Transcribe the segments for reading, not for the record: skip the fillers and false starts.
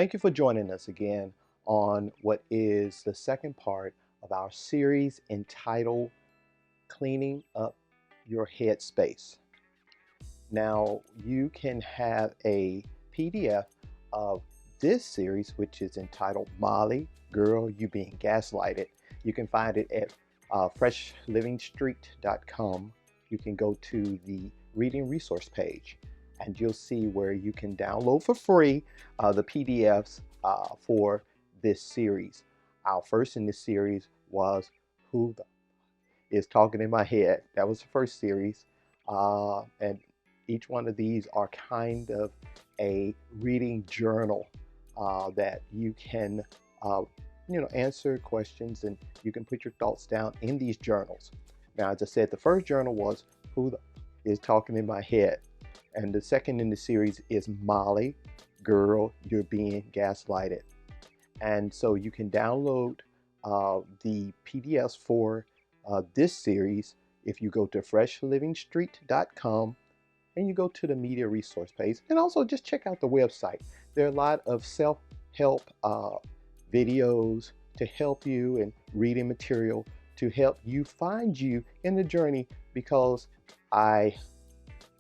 Thank you for joining us again on what is the second part of our series entitled Cleaning Up Your Headspace. Now, you can have a PDF of this series, which is entitled Molly, Girl, You Being Gaslighted. You can find it at freshlivingstreet.com. You can go to the reading resource page and you'll see where you can download for free the PDFs for this series. Our first in this series was Who is Talking in My Head. That was the first series. And each one of these are kind of a reading journal that you can answer questions and you can put your thoughts down in these journals. Now, as I said, the first journal was Who is Talking in My Head. And the second in the series is Molly, Girl, You're Being Gaslighted. And so you can download the PDFs for this series if you go to freshlivingstreet.com and you go to the media resource page. And also just check out the website. There are a lot of self-help videos to help you and reading material to help you find you in the journey, because I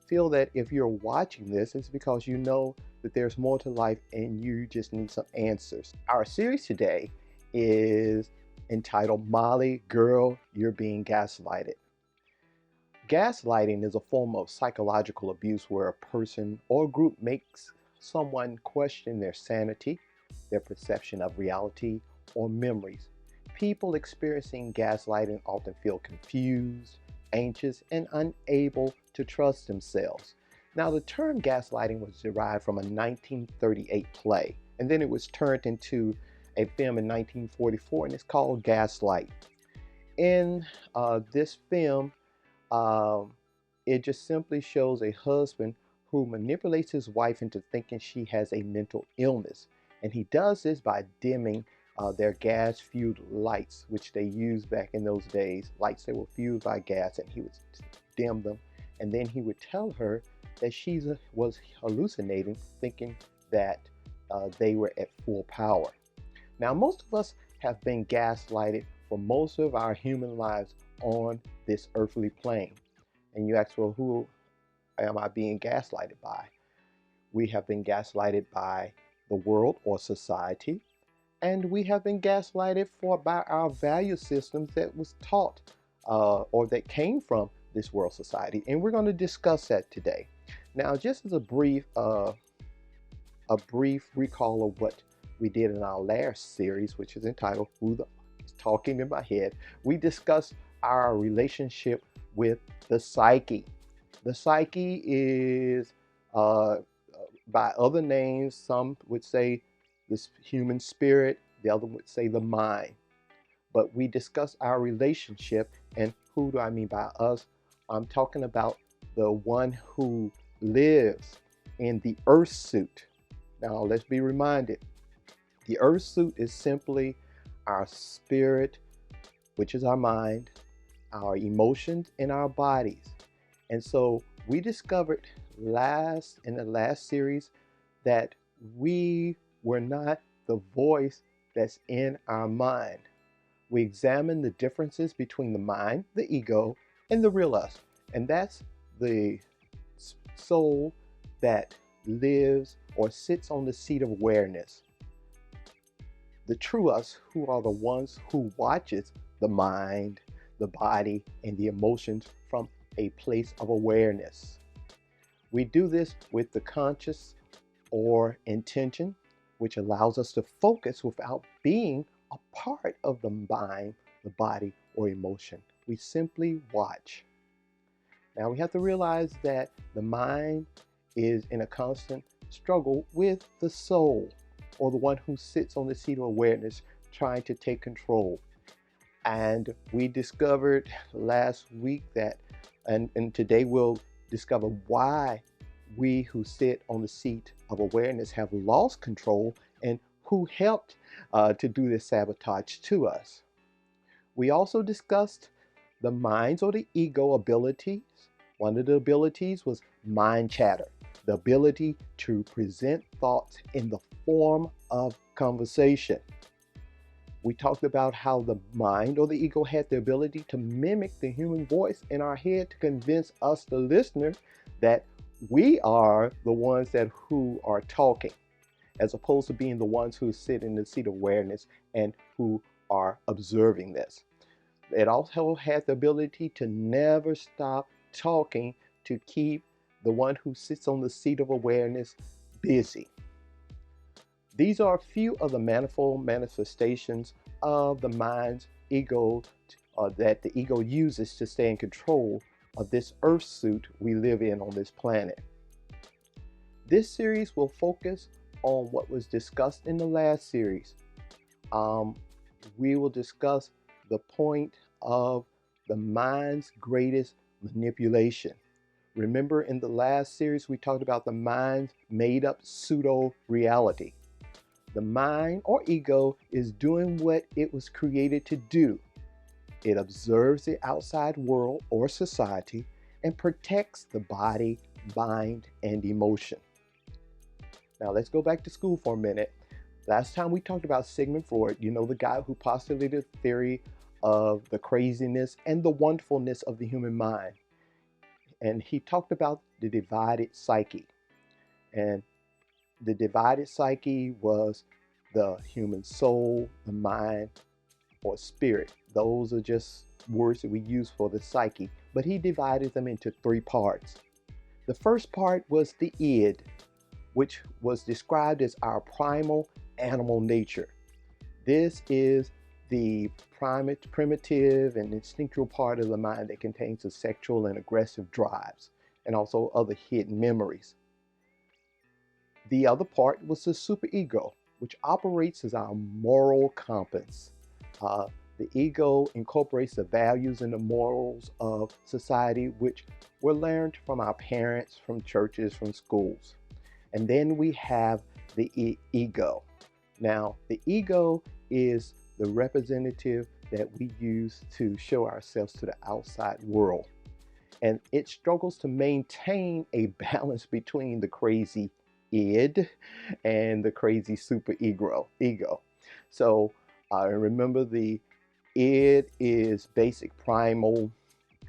feel that if you're watching this, it's because you know that there's more to life and you just need some answers. Our series today is entitled Molly, Girl, You're Being Gaslighted. Gaslighting is a form of psychological abuse where a person or group makes someone question their sanity, their perception of reality, or memories. People experiencing gaslighting often feel confused, anxious, and unable to trust themselves. Now, the term gaslighting was derived from a 1938 play, and then it was turned into a film in 1944, and it's called Gaslight. In this film, it just simply shows a husband who manipulates his wife into thinking she has a mental illness, and he does this by dimming their gas-fueled lights, which they used back in those days, lights that were fueled by gas, and he would dim them, and then he would tell her that she was hallucinating, thinking that they were at full power. Now, most of us have been gaslighted for most of our human lives on this earthly plane. And you ask, well, who am I being gaslighted by? We have been gaslighted by the world or society, and we have been gaslighted by our value systems that was taught or that came from this world society. And we're going to discuss that today. Now, just as a brief recall of what we did in our last series, which is entitled Who is Talking in My Head, we discussed our relationship with the psyche. The psyche is, by other names, some would say this human spirit, the other would say the mind. But we discussed our relationship, and who do I mean by us? I'm talking about the one who lives in the earth suit. Now, let's be reminded, the earth suit is simply our spirit, which is our mind, our emotions, and our bodies. And so we discovered in the last series that we were not the voice that's in our mind. We examined the differences between the mind, the ego, and the real us. And that's the soul that lives or sits on the seat of awareness. The true us, who are the ones who watches the mind, the body, and the emotions from a place of awareness. We do this with the conscious or intention, which allows us to focus without being a part of the mind, the body, or emotion. We simply watch. Now, we have to realize that the mind is in a constant struggle with the soul, or the one who sits on the seat of awareness trying to take control. And we discovered last week that, and today we'll discover why we who sit on the seat of awareness have lost control and who helped to do this sabotage to us. We also discussed the mind's or the ego abilities. One of the abilities was mind chatter, the ability to present thoughts in the form of conversation. We talked about how the mind or the ego had the ability to mimic the human voice in our head to convince us, the listener, that we are the ones who are talking, as opposed to being the ones who sit in the seat of awareness and who are observing this. It also had the ability to never stop talking to keep the one who sits on the seat of awareness busy. These are a few of the manifold manifestations of the mind's ego that the ego uses to stay in control of this earth suit we live in on this planet. This series will focus on what was discussed in the last series. We will discuss the point of the mind's greatest manipulation. Remember, in the last series, we talked about the mind's made-up pseudo-reality. The mind or ego is doing what it was created to do. It observes the outside world or society and protects the body, mind, and emotion. Now let's go back to school for a minute. Last time we talked about Sigmund Freud, the guy who postulated the theory of the craziness and the wonderfulness of the human mind. And he talked about the divided psyche. And the divided psyche was the human soul, the mind, or spirit. Those are just words that we use for the psyche. But he divided them into three parts. The first part was the id, which was described as our primal animal nature. This is the primitive and instinctual part of the mind that contains the sexual and aggressive drives and also other hidden memories. The other part was the superego, which operates as our moral compass. The ego incorporates the values and the morals of society, which were learned from our parents, from churches, from schools. And then we have the ego. Now, the ego is the representative that we use to show ourselves to the outside world. And it struggles to maintain a balance between the crazy id and the crazy super ego. So remember, the id is basic, primal,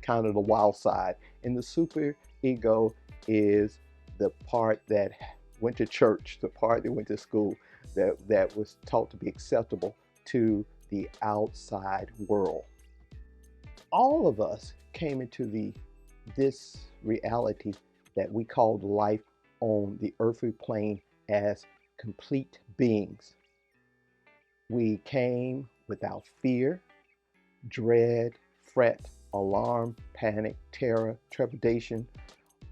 kind of the wild side. And the super ego is the part that went to church, the part that went to school, that was taught to be acceptable to the outside world. All of us came into this reality that we called life on the earthly plane as complete beings. We came without fear, dread, fret, alarm, panic, terror, trepidation,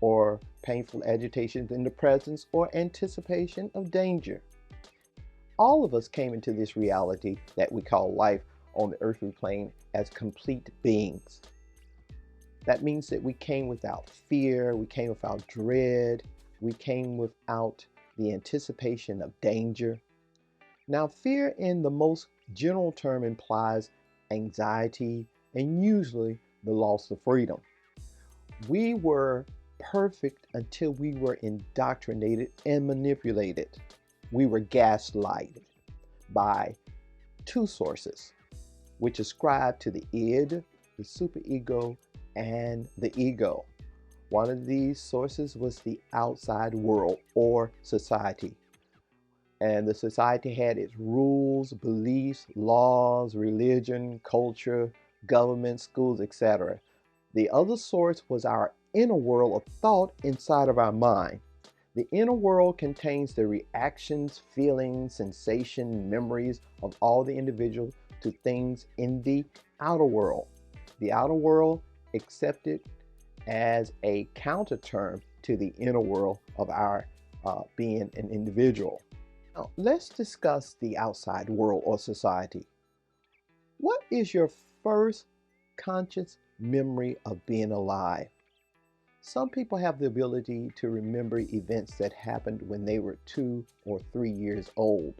or painful agitations in the presence or anticipation of danger. All of us came into this reality that we call life on the earthly plane as complete beings. That means that we came without fear, we came without dread, we came without the anticipation of danger. Now, fear in the most general term implies anxiety and usually the loss of freedom. We were perfect until we were indoctrinated and manipulated. We were gaslighted by two sources, which ascribe to the id, the superego, and the ego. One of these sources was the outside world or society. And the society had its rules, beliefs, laws, religion, culture, government, schools, etc. The other source was our inner world of thought inside of our mind. The inner world contains the reactions, feelings, sensations, memories of all the individuals to things in the outer world. The outer world accepted as a counter term to the inner world of our being an individual. Now, let's discuss the outside world or society. What is your first conscious memory of being alive? Some people have the ability to remember events that happened when they were 2 or 3 years old.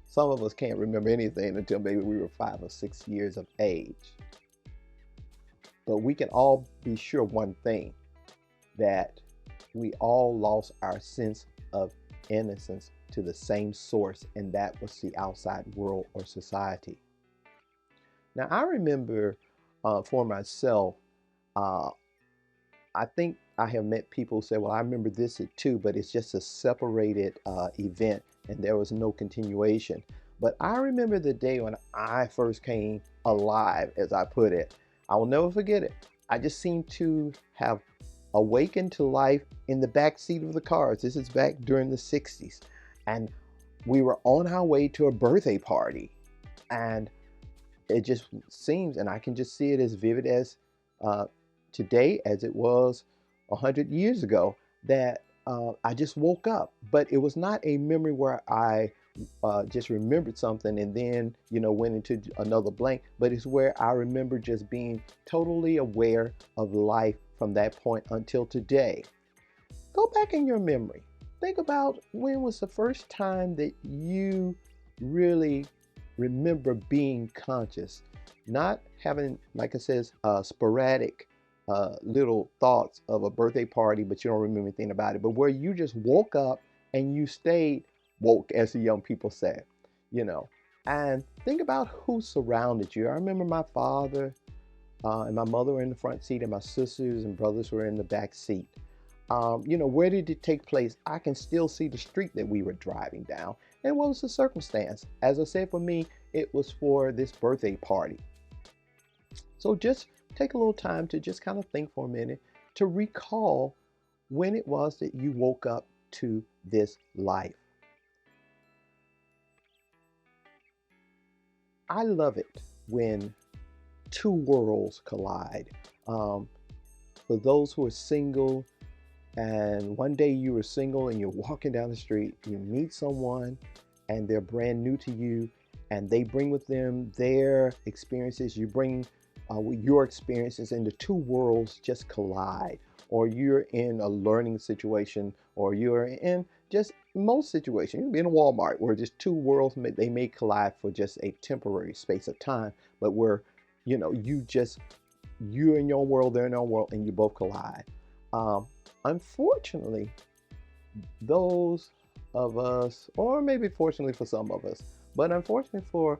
Some of us can't remember anything until maybe we were 5 or 6 years of age. But we can all be sure one thing, that we all lost our sense of innocence to to the same source, and that was the outside world or society. Now, I remember for myself, uh, I think I have met people who say, well, I remember this too, but it's just a separated event and there was no continuation. But I remember the day when I first came alive, as I put it. I will never forget it. I just seemed to have awakened to life in the back seat of the cars. This is back during the 60s. And we were on our way to a birthday party. And it just seems, and I can just see it as vivid as today as it was 100 years ago, that I just woke up. But it was not a memory where I just remembered something and then, went into another blank, but it's where I remember just being totally aware of life from that point until today. Go back in your memory. Think about when was the first time that you really remember being conscious, not having, like it says, sporadic little thoughts of a birthday party, but you don't remember anything about it, but where you just woke up and you stayed woke, as the young people say, and think about who surrounded you. I remember my father and my mother were in the front seat, and my sisters and brothers were in the back seat. Where did it take place? I can still see the street that we were driving down. And what was the circumstance? As I said, for me, it was for this birthday party. So just take a little time to just kind of think for a minute to recall when it was that you woke up to this life. I love it when two worlds collide. For those who are single, and one day you were single and you're walking down the street, you meet someone and they're brand new to you, and they bring with them their experiences, you bring your experiences, and the two worlds just collide. Or you're in a learning situation, or you're in just most situations. You can be in a Walmart where just two worlds, they may collide for just a temporary space of time, but where, you're in your world, they're in their world, and you both collide. Unfortunately, those of us, or maybe fortunately for some of us, but unfortunately for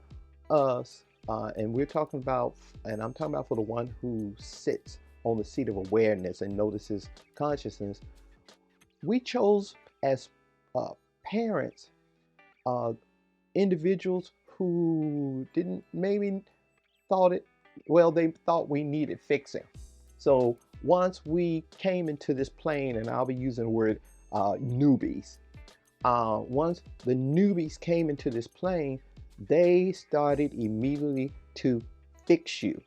us, and I'm talking about for the one who sits on the seat of awareness and notices consciousness, we chose as parents, individuals who didn't maybe they thought we needed fixing. So once we came into this plane, and I'll be using the word newbies, once the newbies came into this plane, they started immediately to fix you.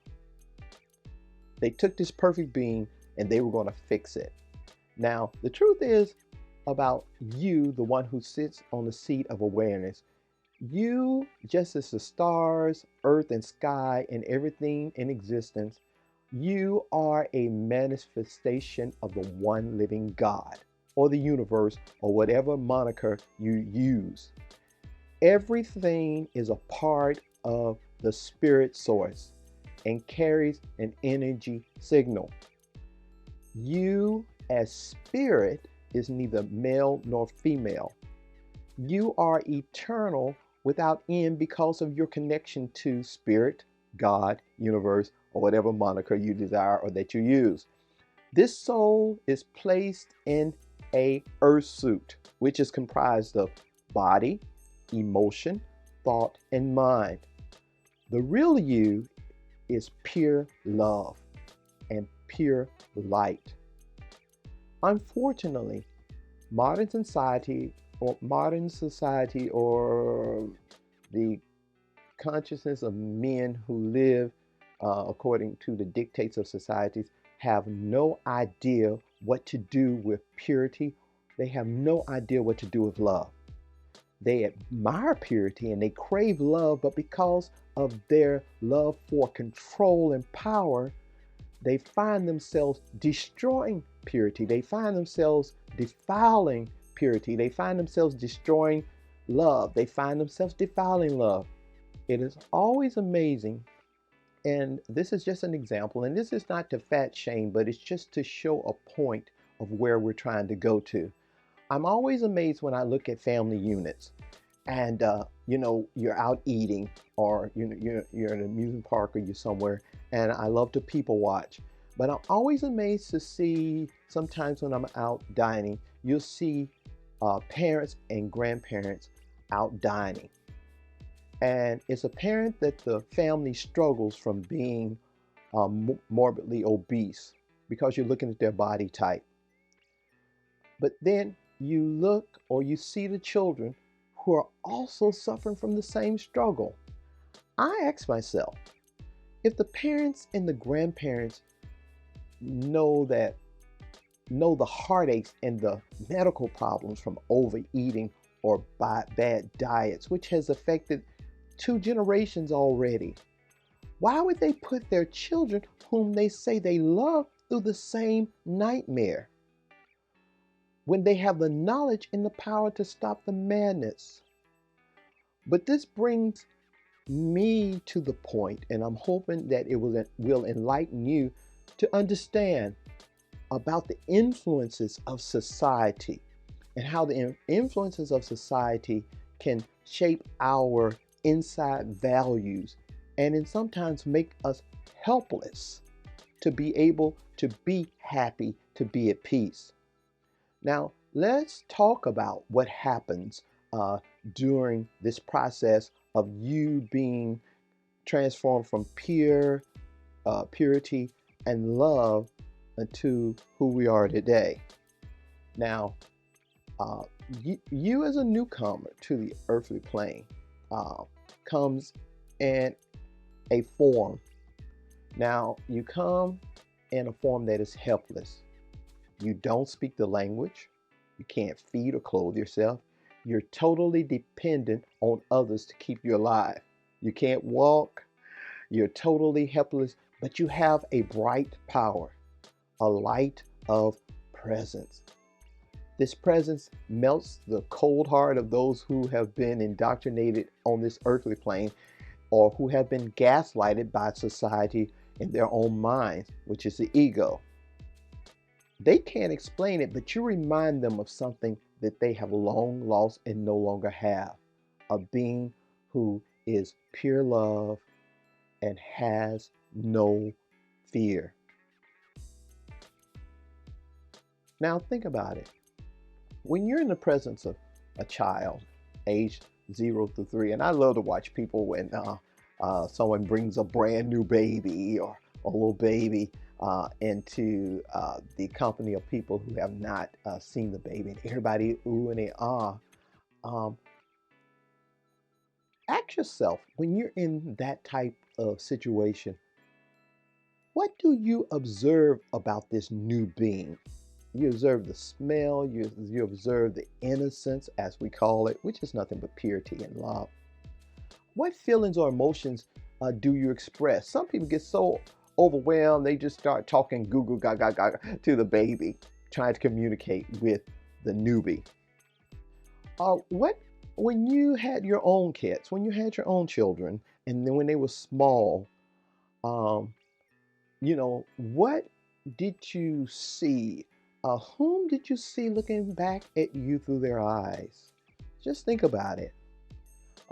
They took this perfect being and they were going to fix it. Now, the truth is about you, the one who sits on the seat of awareness. You, just as the stars, earth, and sky, and everything in existence, you are a manifestation of the one living God, or the universe, or whatever moniker you use. Everything is a part of the spirit source and carries an energy signal. You, as spirit, is neither male nor female. You are eternal without end because of your connection to spirit, God, universe, or whatever moniker you desire or that you use. This soul is placed in a earth suit, which is comprised of body, emotion, thought, and mind. The real you is pure love and pure light. Unfortunately, modern society or the consciousness of men who live according to the dictates of societies have no idea what to do with purity. They have no idea what to do with love. They admire purity and they crave love, but because of their love for control and power, they find themselves destroying purity. They find themselves defiling purity. They find themselves destroying love. They find themselves defiling love. It is always amazing, and this is just an example, and this is not to fat shame, but it's just to show a point of where we're trying to go to. I'm always amazed when I look at family units and you're out eating, or you're in an amusement park, or you're somewhere, and I love to people watch. But I'm always amazed to see, sometimes when I'm out dining, you'll see parents and grandparents out dining. And it's apparent that the family struggles from being morbidly obese, because you're looking at their body type. But then you look, or you see the children who are also suffering from the same struggle. I ask myself, if the parents and the grandparents know the heartaches and the medical problems from overeating or bad diets, which has affected 2 generations already, why would they put their children, whom they say they love, through the same nightmare when they have the knowledge and the power to stop the madness? But this brings me to the point, and I'm hoping that it will enlighten you to understand about the influences of society, and how the influences of society can shape our inside values, and in sometimes make us helpless to be able to be happy, to be at peace. Now, let's talk about what happens during this process of you being transformed from purity and love into who we are today. Now, you as a newcomer to the earthly plane comes in a form. Now, you come in a form that is helpless. You don't speak the language. You can't feed or clothe yourself. You're totally dependent on others to keep you alive. You can't walk. You're totally helpless, but you have a bright power, a light of presence. This presence melts the cold heart of those who have been indoctrinated on this earthly plane, or who have been gaslighted by society in their own minds, which is the ego. They can't explain it, but you remind them of something that they have long lost and no longer have: a being who is pure love and has no fear. Now think about it. When you're in the presence of a child aged 0 to 3, and I love to watch people when someone brings a brand new baby or a little baby into the company of people who have not seen the baby, and everybody ooh and ah. Ask yourself, when you're in that type of situation, what do you observe about this new being? You observe the smell, you observe the innocence, as we call it, which is nothing but purity and love. What feelings or emotions do you express? Some people get so overwhelmed, they just start talking goo goo gaga gaga to the baby, trying to communicate with the newbie. What When you had your own kids, when you had your own children, and then when they were small, um, what did you see? Whom did you see looking back at you through their eyes? Just think about it.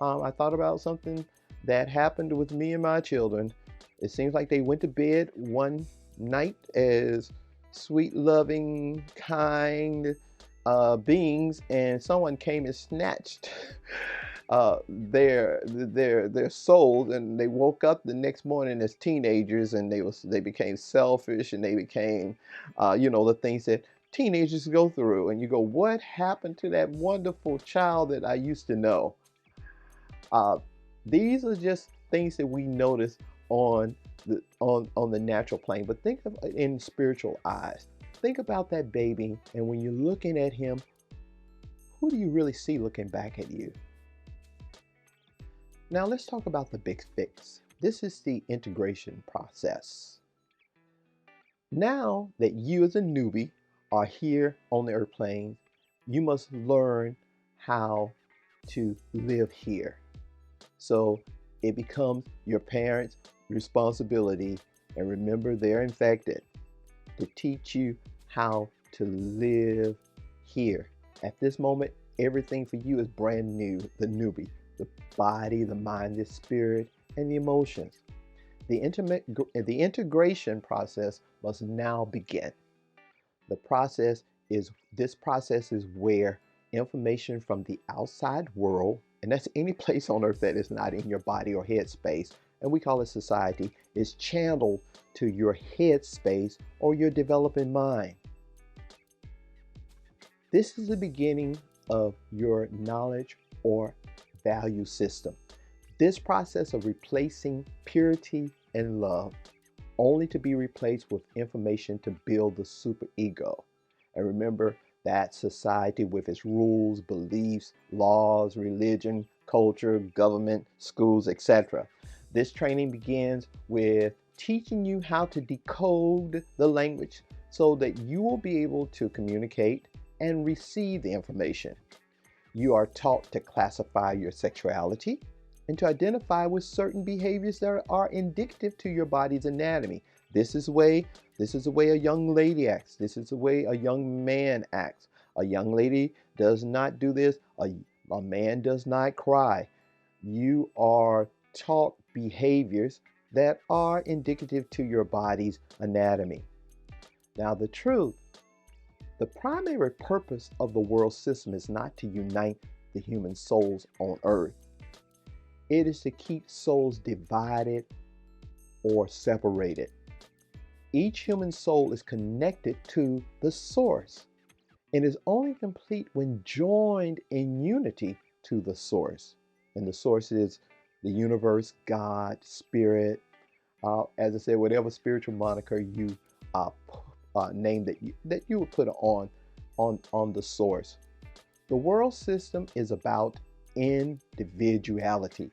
I thought about something that happened with me and my children. It seems like they went to bed one night as sweet, loving, kind beings, and someone came and snatched their souls, and they woke up the next morning as teenagers, and they became selfish, and they became the things that teenagers go through. And you go, what happened to that wonderful child that I used to know? These are just things that we notice on the natural plane, but think of in spiritual eyes. Think about that baby, and when you're looking at him, who do you really see looking back at you? Now let's talk about the big fix. This is the integration process. Now that you as a newbie are here on the airplane, you must learn how to live here. So it becomes your parents' responsibility, and remember, they're infected, to teach you how to live here. At this moment, everything for you is brand new, the newbie, the body, the mind, the spirit, and the emotions. The integration process must now begin. This process is where information from the outside world, and that's any place on earth that is not in your body or head space, and we call it society, is channeled to your head space or your developing mind. This is the beginning of your knowledge or value system. This process of replacing purity and love, only to be replaced with information to build the superego. And remember that society with its rules, beliefs, laws, religion, culture, government, schools, etc. This training begins with teaching you how to decode the language so that you will be able to communicate and receive the information. You are taught to classify your sexuality and to identify with certain behaviors that are indicative to your body's anatomy. This is the way a young lady acts. This is the way a young man acts. A young lady does not do this. A man does not cry. You are taught behaviors that are indicative to your body's anatomy. Now, the primary purpose of the world system is not to unite the human souls on earth. It is to keep souls divided or separated. Each human soul is connected to the source and is only complete when joined in unity to the source. And the source is the universe, God, spirit, as I said, whatever spiritual moniker you name that you would put on the source. The world system is about individuality.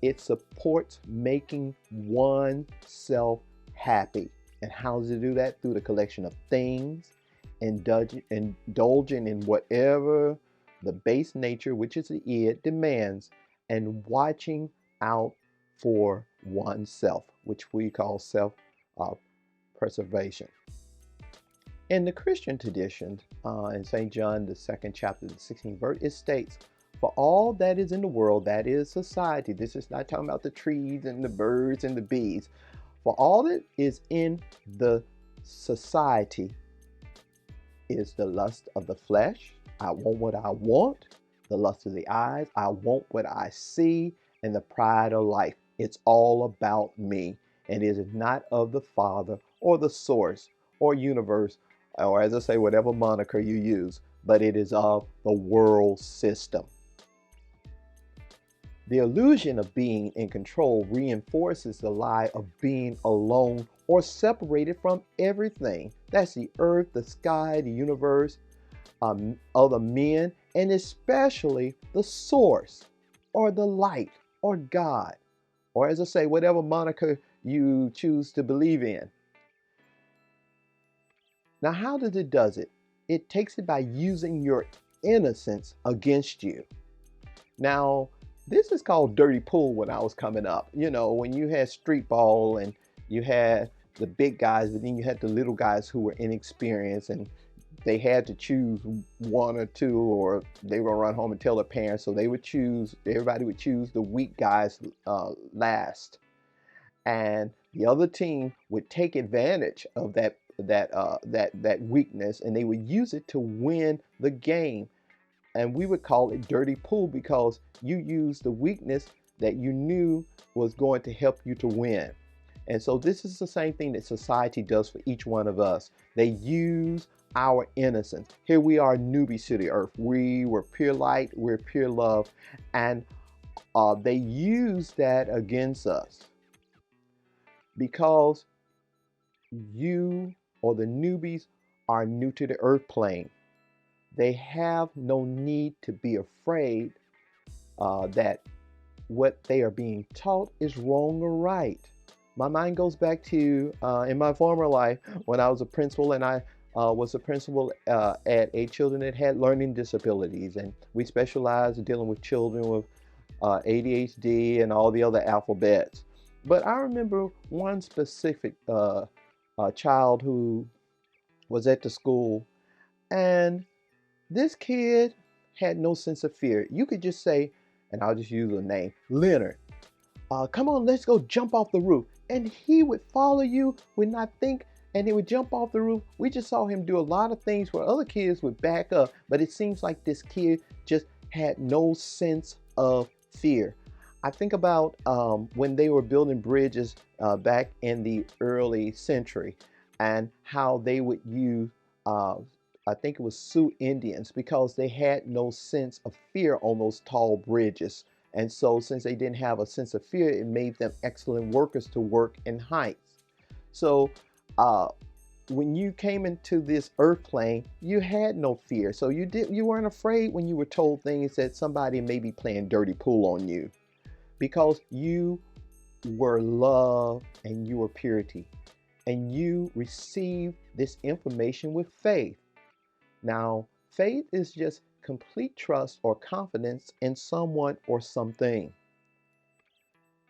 It supports making oneself happy. And how does it do that? Through the collection of things, indulging in whatever the base nature, which is the id, demands, and watching out for oneself, which we call self-preservation. In the Christian tradition, in St. John, the 2nd chapter, the 16th verse, it states, "For all that is in the world, that is society." This is not talking about the trees and the birds and the bees. For all that is in the society is the lust of the flesh. I want what I want. The lust of the eyes. I want what I see. And the pride of life. It's all about me. And it is not of the Father or the source or universe, or as I say, whatever moniker you use, but it is of the world system. The illusion of being in control reinforces the lie of being alone or separated from everything. That's the earth, the sky, the universe, other men, and especially the source or the light or God, or as I say, whatever moniker you choose to believe in. Now, how does it does it? It takes it by using your innocence against you. Now, this is called dirty pool when I was coming up. You know, when you had street ball and you had the big guys, but then you had the little guys who were inexperienced and they had to choose one or two, or they were gonna run home and tell their parents. So everybody would choose the weak guys last. And the other team would take advantage of that weakness, and they would use it to win the game. And we would call it dirty pool because you used the weakness that you knew was going to help you to win. And so this is the same thing that society does for each one of us. They use our innocence. Here we are, newbies to the earth. We were pure light, we're pure love, and they use that against us because you or the newbies are new to the earth plane. They have no need to be afraid that what they are being taught is wrong or right. My mind goes back to in my former life when I was a principal, and I was a principal at a children that had learning disabilities, and we specialized in dealing with children with ADHD and all the other alphabets. But I remember one specific child who was at the school, and This kid had no sense of fear. You could just say, and I'll just use a name, Leonard. Come on, let's go jump off the roof. And he would follow you, would not think, and he would jump off the roof. We just saw him do a lot of things where other kids would back up, but it seems like this kid just had no sense of fear. I think about when they were building bridges back in the early century, and how they would use, I think it was Sioux Indians, because they had no sense of fear on those tall bridges. And so since they didn't have a sense of fear, it made them excellent workers to work in heights. So when you came into this earth plane, you had no fear. So you weren't afraid when you were told things that somebody may be playing dirty pool on you, because you were love and you were purity, and you received this information with faith. Now, faith is just complete trust or confidence in someone or something.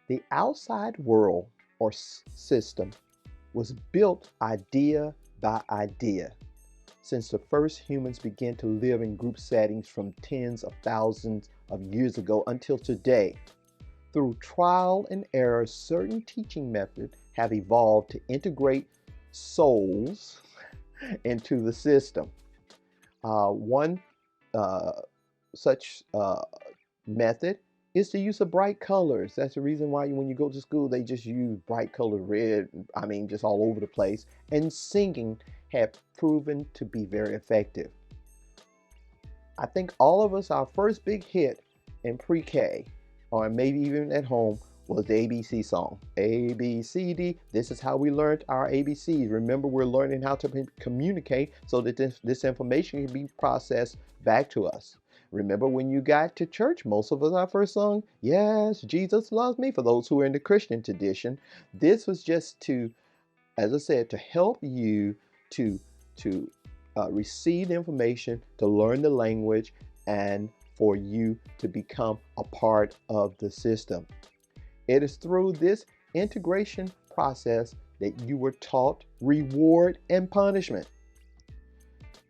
The outside world or system was built idea by idea since the first humans began to live in group settings from tens of thousands of years ago until today. Through trial and error, certain teaching methods have evolved to integrate souls into the system. One such method is the use of bright colors. That's the reason why when you go to school, they just use bright colored red, just all over the place. And singing have proven to be very effective. I think all of us, our first big hit in pre-K, or maybe even at home, was the ABC song. A, B, C, D. This is how we learned our ABCs. Remember, we're learning how to communicate so that this information can be processed back to us. Remember when you got to church, most of us, our first song, yes, Jesus loves me, for those who are in the Christian tradition. This was just to, as I said, to help you to receive the information, to learn the language, and for you to become a part of the system. It is through this integration process that you were taught reward and punishment.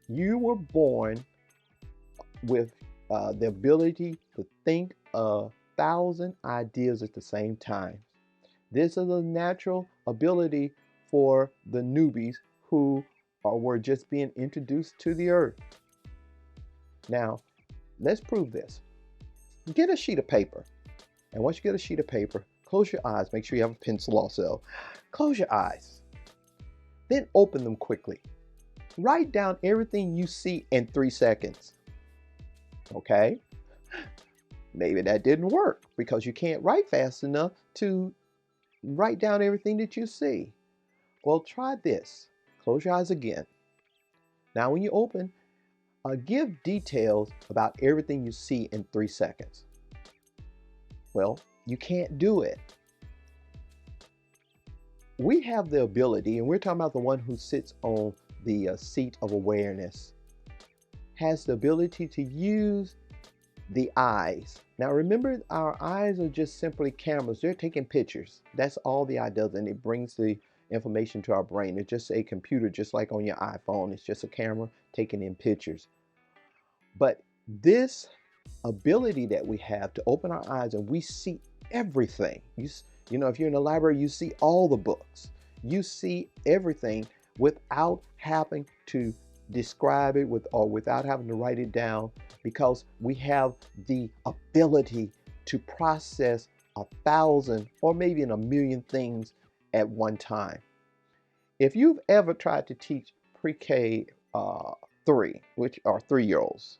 You were born with the ability to think 1,000 ideas at the same time. This is a natural ability for the newbies who were just being introduced to the earth. Now, let's prove this. Get a sheet of paper. And once you get a sheet of paper, close your eyes. Make sure you have a pencil also. Close your eyes. Then open them quickly. Write down everything you see in 3 seconds. Okay? Maybe that didn't work because you can't write fast enough to write down everything that you see. Well, try this. Close your eyes again. Now, when you open, give details about everything you see in 3 seconds. Well, you can't do it. We have the ability, and we're talking about the one who sits on the seat of awareness, has the ability to use the eyes. Now remember, our eyes are just simply cameras. They're taking pictures. That's all the eye does, and it brings the information to our brain. It's just a computer, just like on your iPhone. It's just a camera taking in pictures. But this ability that we have to open our eyes and we see everything. You know, if you're in the library, you see all the books. You see everything without having to describe it or without having to write it down, because we have the ability to process 1,000 or maybe in 1,000,000 things at one time. If you've ever tried to teach pre-K 3, which are 3-year-olds,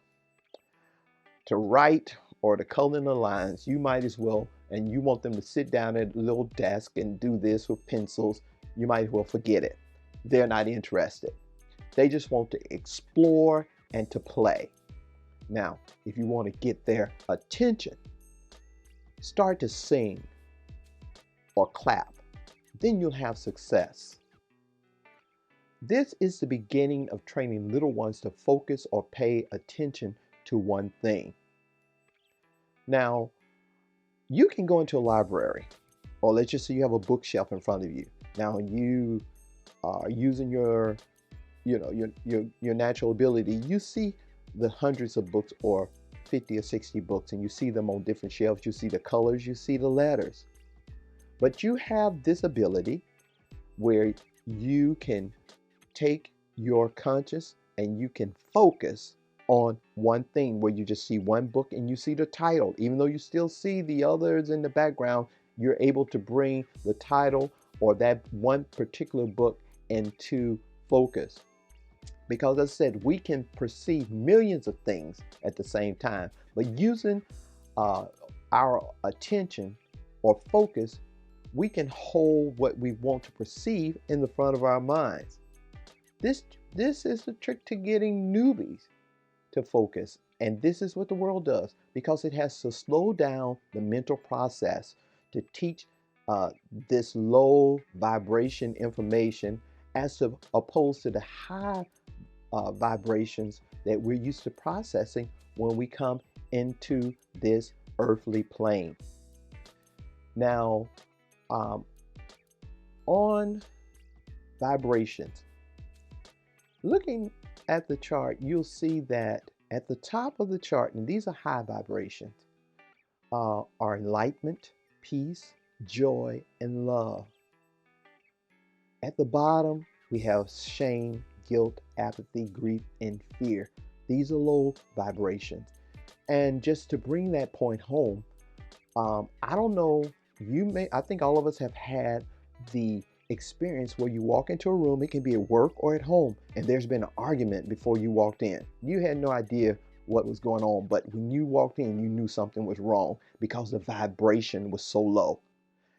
to write or to color in the lines, you might as well, and you want them to sit down at a little desk and do this with pencils, you might as well forget it. They're not interested. They just want to explore and to play. Now, if you want to get their attention, start to sing or clap. Then you'll have success. This is the beginning of training little ones to focus or pay attention to one thing. Now, you can go into a library, or let's just say you have a bookshelf in front of you. Now you are using your natural ability. You see the hundreds of books or 50 or 60 books, and you see them on different shelves. You see the colors, you see the letters. But you have this ability where you can take your conscious and you can focus on one thing, where you just see one book and you see the title. Even though you still see the others in the background, you're able to bring the title or that one particular book into focus. Because as I said, we can perceive millions of things at the same time, but using our attention or focus, we can hold what we want to perceive in the front of our minds. This is the trick to getting newbies to focus. And this is what the world does, because it has to slow down the mental process to teach this low vibration information as opposed to the high vibrations that we're used to processing when we come into this earthly plane. Now, on vibrations, looking at the chart, you'll see that at the top of the chart, and these are high vibrations, are enlightenment, peace, joy, and love. At the bottom, we have shame, guilt, apathy, grief, and fear. These are low vibrations. And just to bring that point home, I don't know, I think all of us have had the experience where you walk into a room, it can be at work or at home, and there's been an argument before you walked in. You had no idea what was going on, but when you walked in, you knew something was wrong because the vibration was so low.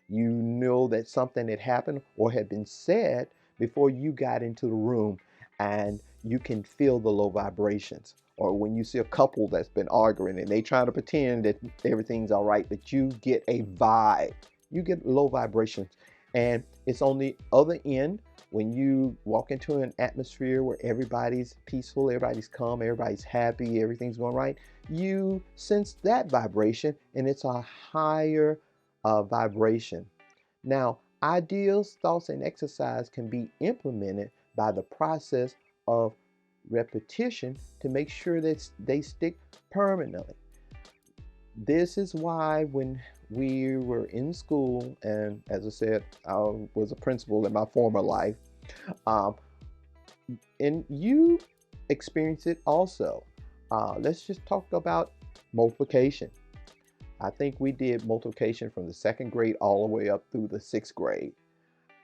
You know that something had happened or had been said before you got into the room, and you can feel the low vibrations. Or when you see a couple that's been arguing and they try to pretend that everything's all right, but you get a vibe. You get low vibrations. And it's on the other end, when you walk into an atmosphere where everybody's peaceful, everybody's calm, everybody's happy, everything's going right, you sense that vibration, and it's a higher vibration. Now, ideas, thoughts, and exercise can be implemented by the process of repetition to make sure that they stick permanently. This is why when we were in school, and as I said, I was a principal in my former life, and you experience it also. Let's just talk about multiplication. I think we did multiplication from the second grade all the way up through the sixth grade.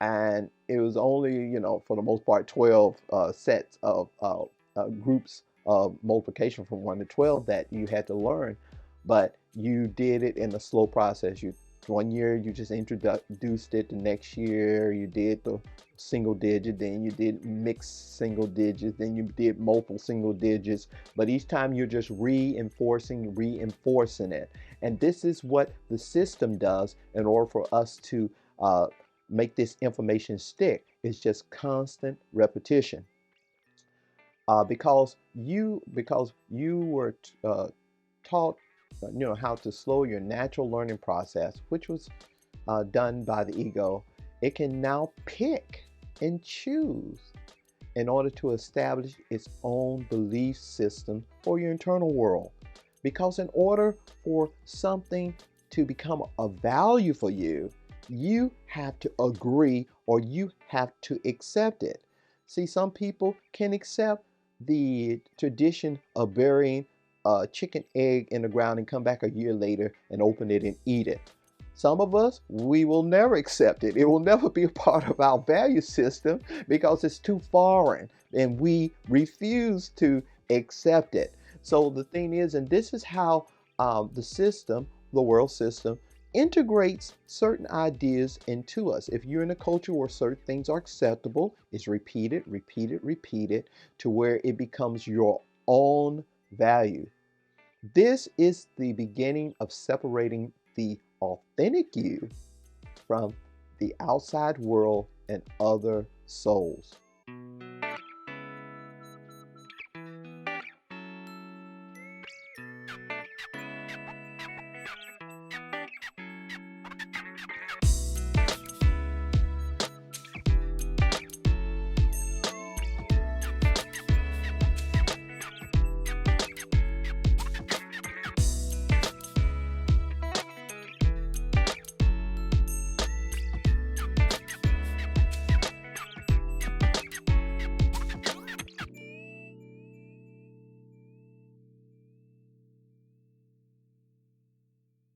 And it was only, for the most part, 12 sets of groups of multiplication from 1 to 12 that you had to learn. But you did it in a slow process. One year you just introduced it. The next year you did the single digit, then you did mixed single digits, then you did multiple single digits. But each time you're just reinforcing it. And this is what the system does in order for us to make this information stick. It's just constant repetition. Because you were taught how to slow your natural learning process, which was done by the ego, it can now pick and choose in order to establish its own belief system for your internal world. Because in order for something to become a value for you, you have to agree or you have to accept it. See, some people can accept the tradition of burying a chicken egg in the ground and come back a year later and open it and eat it. Some of us, we will never accept it. It will never be a part of our value system because it's too foreign and we refuse to accept it. So the thing is, and this is how the system, the world system, integrates certain ideas into us. If you're in a culture where certain things are acceptable, it's repeated to where it becomes your own value. This is the beginning of separating the authentic you from the outside world and other souls.